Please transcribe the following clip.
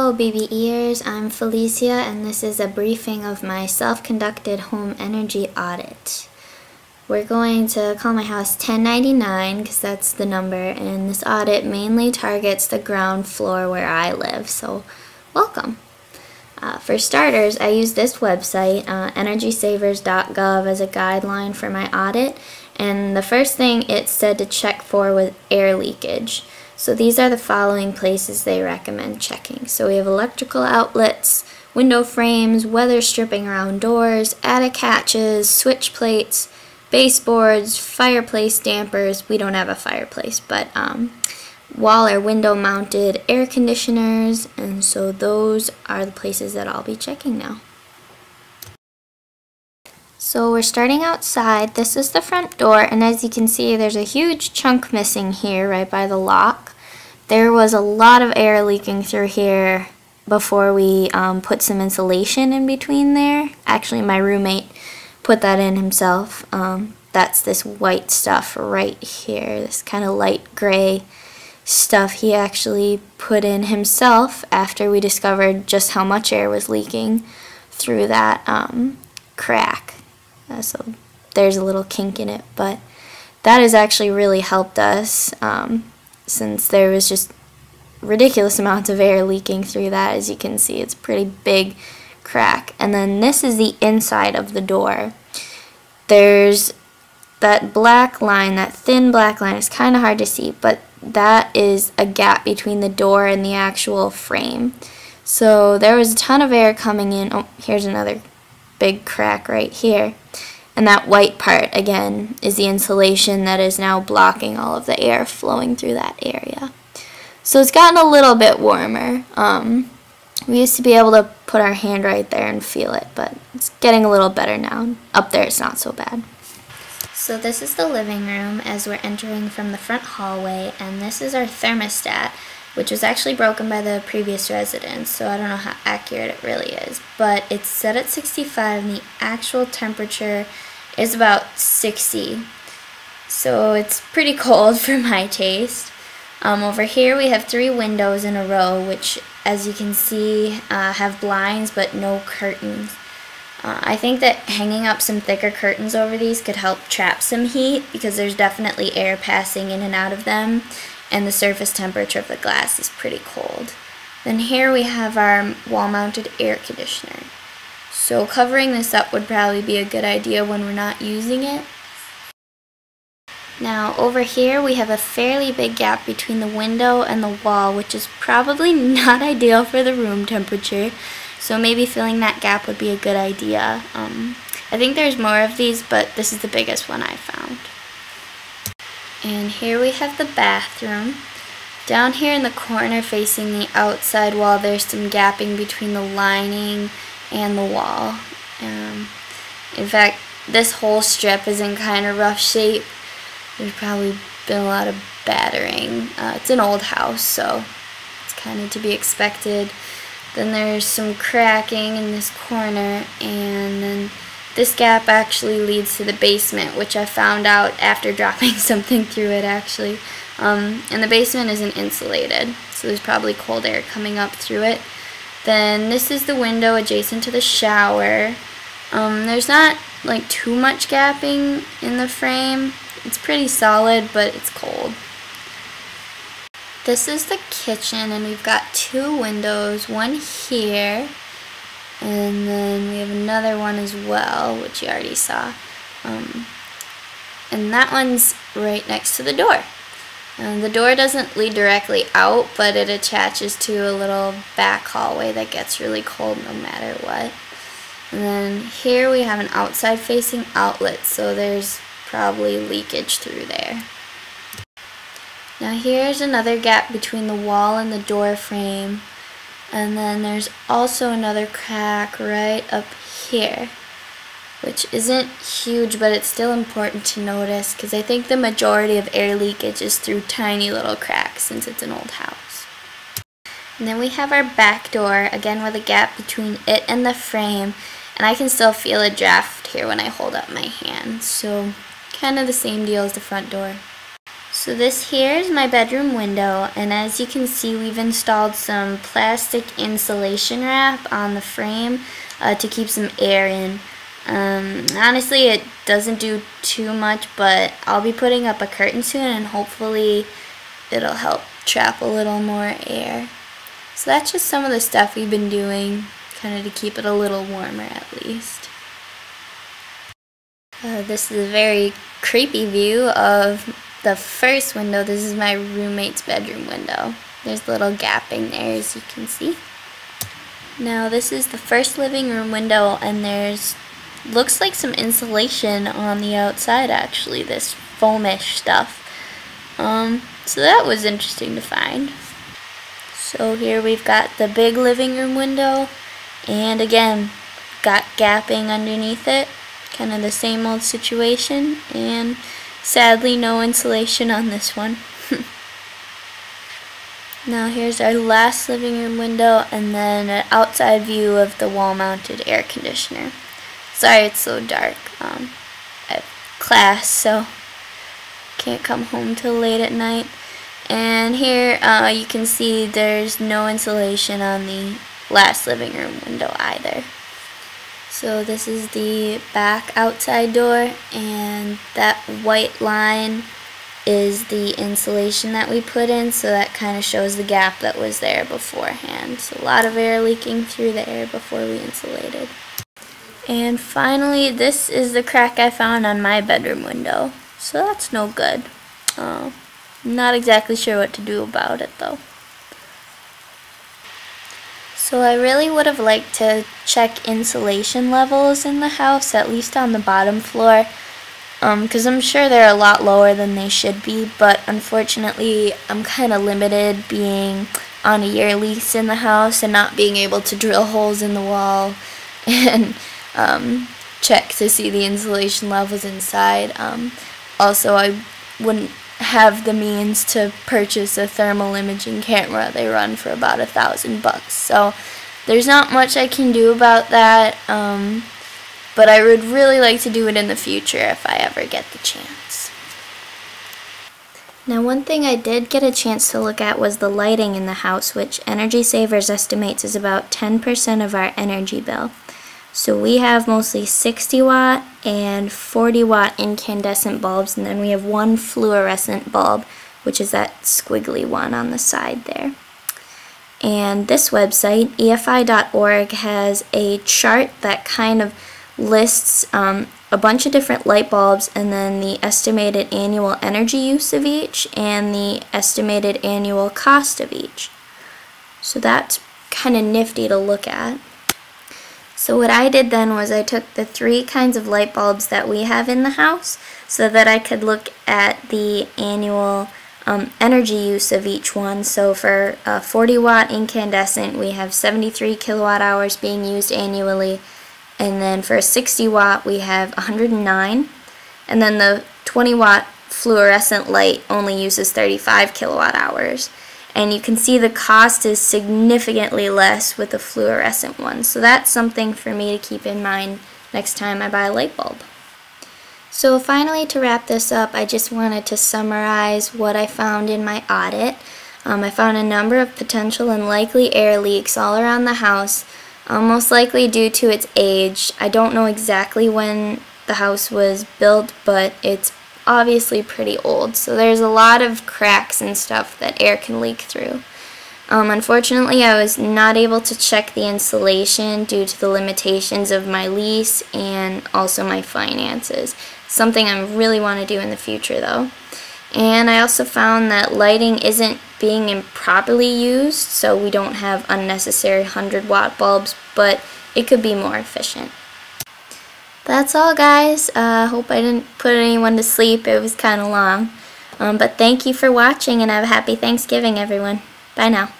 Hello baby ears, I'm Felicia and this is a briefing of my self-conducted home energy audit. We're going to call my house 1099 because that's the number, and this audit mainly targets the ground floor where I live, so welcome. For starters, I use this website, energysavers.gov, as a guideline for my audit, and the first thing it said to check for was air leakage. So these are the following places they recommend checking. So we have electrical outlets, window frames, weather stripping around doors, attic hatches, switch plates, baseboards, fireplace dampers. We don't have a fireplace, but wall or window mounted air conditioners, and so those are the places that I'll be checking now. So we're starting outside. This is the front door, and as you can see, there's a huge chunk missing here right by the lock. There was a lot of air leaking through here before we put some insulation in between there. Actually, my roommate put that in himself. That's this white stuff right here, this kind of light gray stuff he actually put in himself after we discovered just how much air was leaking through that crack. So there's a little kink in it, but that has actually really helped us since there was just ridiculous amounts of air leaking through that. As you can see, it's a pretty big crack. And then this is the inside of the door. There's that black line, that thin black line. It's kind of hard to see, but that is a gap between the door and the actual frame. So there was a ton of air coming in. Oh, here's another big crack right here. And that white part, again, is the insulation that is now blocking all of the air flowing through that area. So it's gotten a little bit warmer. We used to be able to put our hand right there and feel it, but it's getting a little better now. Up there it's not so bad. So this is the living room as we're entering from the front hallway, and this is our thermostat, which was actually broken by the previous residents, so I don't know how accurate it really is. But it's set at 65 and the actual temperature is about 60. So it's pretty cold for my taste. Over here we have 3 windows in a row, which as you can see have blinds but no curtains. I think that hanging up some thicker curtains over these could help trap some heat because there's definitely air passing in and out of them, and the surface temperature of the glass is pretty cold. Then here we have our wall-mounted air conditioner. So covering this up would probably be a good idea when we're not using it. Now over here we have a fairly big gap between the window and the wall, which is probably not ideal for the room temperature. So maybe filling that gap would be a good idea. I think there's more of these, but this is the biggest one I found. And here we have the bathroom. Down here in the corner facing the outside wall, there's some gapping between the lining and the wall. In fact, this whole strip is in kind of rough shape. There's probably been a lot of battering. It's an old house, so it's kind of to be expected. Then there's some cracking in this corner, and then this gap actually leads to the basement, which I found out after dropping something through it actually. And the basement isn't insulated, so there's probably cold air coming up through it. Then this is the window adjacent to the shower. There's not like too much gapping in the frame. It's pretty solid, but it's cold. This is the kitchen, and we've got 2 windows, one here, and then we have another one as well, which you already saw. And that one's right next to the door. The door doesn't lead directly out, but it attaches to a little back hallway that gets really cold no matter what. And then here we have an outside facing outlet, so there's probably leakage through there. Now here's another gap between the wall and the door frame, and then there's also another crack right up here, which isn't huge, but it's still important to notice because I think the majority of air leakage is through tiny little cracks since it's an old house. And then we have our back door, again with a gap between it and the frame, and I can still feel a draft here when I hold up my hand, so kind of the same deal as the front door. So this here is my bedroom window, and as you can see, we've installed some plastic insulation wrap on the frame to keep some air in. Honestly, it doesn't do too much, but I'll be putting up a curtain soon, and hopefully it'll help trap a little more air. So that's just some of the stuff we've been doing, kind of to keep it a little warmer at least. This is a very creepy view of the first window. This is my roommate's bedroom window. There's a little gapping there, as you can see. Now this is the first living room window, and there's looks like some insulation on the outside actually, this foamish stuff. So that was interesting to find. So here we've got the big living room window, and again, got gapping underneath it. Kind of the same old situation, and sadly no insulation on this one. Now here's our last living room window, and then an outside view of the wall-mounted air conditioner. Sorry it's so dark. I have class, so can't come home till late at night. And here you can see there's no insulation on the last living room window either. So this is the back outside door, and that white line is the insulation that we put in, so that kind of shows the gap that was there beforehand. So a lot of air leaking through the air before we insulated. And finally, this is the crack I found on my bedroom window. So that's no good. Not exactly sure what to do about it though. So I really would have liked to check insulation levels in the house, at least on the bottom floor, because I'm sure they're a lot lower than they should be, but unfortunately I'm kind of limited being on a year lease in the house and not being able to drill holes in the wall and check to see the insulation levels inside. Also, I wouldn't have the means to purchase a thermal imaging camera. They run for about $1,000, so there's not much I can do about that, but I would really like to do it in the future if I ever get the chance. Now, one thing I did get a chance to look at was the lighting in the house, which Energy Savers estimates is about 10% of our energy bill. So we have mostly 60 watt and 40 watt incandescent bulbs, and then we have one fluorescent bulb, which is that squiggly one on the side there. And this website, EFI.org, has a chart that kind of lists a bunch of different light bulbs, and then the estimated annual energy use of each and the estimated annual cost of each. So that's kind of nifty to look at. So what I did then was I took the 3 kinds of light bulbs that we have in the house so that I could look at the annual energy use of each one. So for a 40 watt incandescent, we have 73 kilowatt hours being used annually, and then for a 60 watt we have 109, and then the 20 watt fluorescent light only uses 35 kilowatt hours. And you can see the cost is significantly less with the fluorescent one. So that's something for me to keep in mind next time I buy a light bulb. So finally, to wrap this up, I just wanted to summarize what I found in my audit. I found a number of potential and likely air leaks all around the house, most likely due to its age. I don't know exactly when the house was built, but it's obviously pretty old, so there's a lot of cracks and stuff that air can leak through. Unfortunately, I was not able to check the insulation due to the limitations of my lease and also my finances. Something I really want to do in the future though. And I also found that lighting isn't being improperly used, so we don't have unnecessary 100 watt bulbs, but it could be more efficient. That's all, guys. Hope I didn't put anyone to sleep. It was kind of long. But thank you for watching, and have a happy Thanksgiving, everyone. Bye now.